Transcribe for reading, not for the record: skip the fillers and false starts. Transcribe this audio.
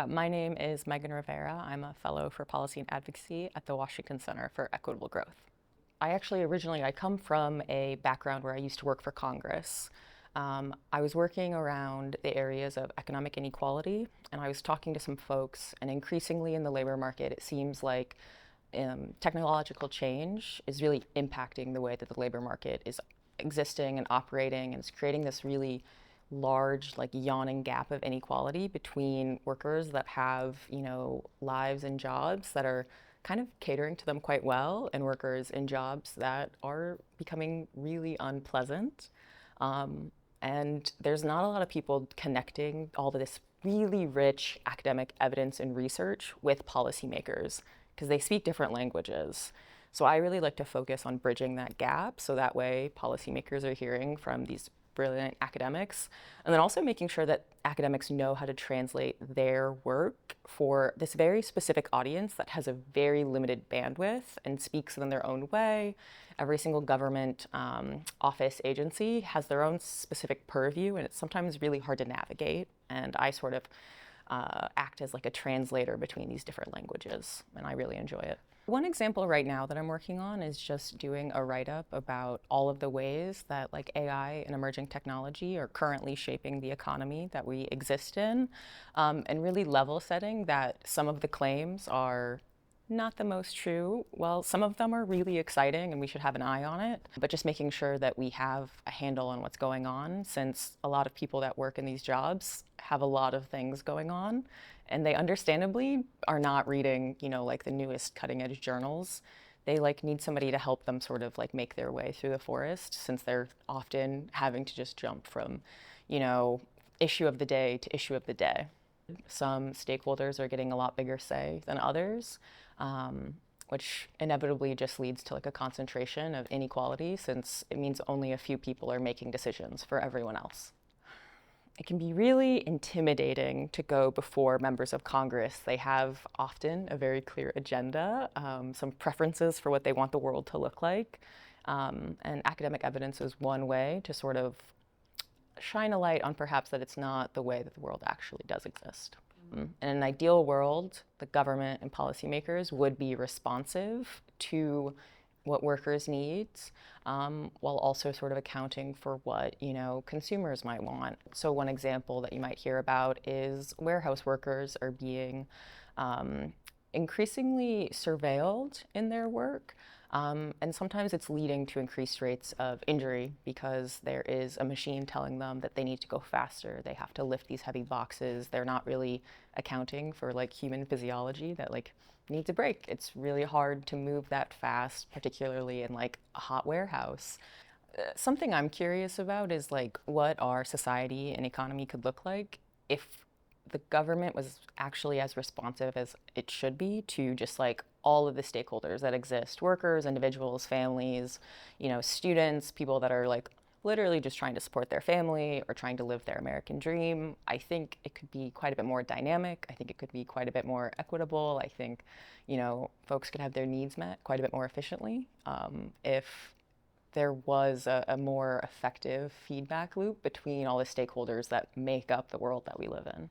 My name is Megan Rivera. I'm a fellow for policy and advocacy at the Washington Center for Equitable Growth. I come from a background where I used to work for Congress. I was working around the areas of economic inequality, and I was talking to some folks, and increasingly in the labor market, it seems like technological change is really impacting the way that the labor market is existing and operating, and it's creating this really large, like yawning gap of inequality between workers that have, lives and jobs that are kind of catering to them quite well, and workers in jobs that are becoming really unpleasant. And there's not a lot of people connecting all of this really rich academic evidence and research with policymakers because they speak different languages. So I really like to focus on bridging that gap so that way policymakers are hearing from these brilliant academics, and then also making sure that academics know how to translate their work for this very specific audience that has a very limited bandwidth and speaks in their own way. Every single government office agency has their own specific purview, and it's sometimes really hard to navigate. And I sort of act as like a translator between these different languages, and I really enjoy it. One example right now that I'm working on is just doing a write-up about all of the ways that like AI and emerging technology are currently shaping the economy that we exist in, and really level setting that some of the claims are not the most true. Well, some of them are really exciting and we should have an eye on it, but just making sure that we have a handle on what's going on, since a lot of people that work in these jobs have a lot of things going on and they understandably are not reading, like the newest cutting edge journals. They like need somebody to help them sort of like make their way through the forest, since they're often having to just jump from, issue of the day to issue of the day. Some stakeholders are getting a lot bigger say than others, which inevitably just leads to like a concentration of inequality, since it means only a few people are making decisions for everyone else. It can be really intimidating to go before members of Congress. They have often a very clear agenda, some preferences for what they want the world to look like. And academic evidence is one way to sort of shine a light on perhaps that it's not the way that the world actually does exist. In an ideal world, the government and policymakers would be responsive to what workers need, while also sort of accounting for what consumers might want. So one example that you might hear about is warehouse workers are being increasingly surveilled in their work. And sometimes it's leading to increased rates of injury because there is a machine telling them that they need to go faster. They have to lift these heavy boxes. They're not really accounting for like human physiology that like needs a break. It's really hard to move that fast, particularly in like a hot warehouse. Something I'm curious about is like what our society and economy could look like if the government was actually as responsive as it should be to just like all of the stakeholders that exist: workers, individuals, families, students, people that are like literally just trying to support their family or trying to live their American dream. I think it could be quite a bit more dynamic. I think it could be quite a bit more equitable. I think, folks could have their needs met quite a bit more efficiently if there was a more effective feedback loop between all the stakeholders that make up the world that we live in.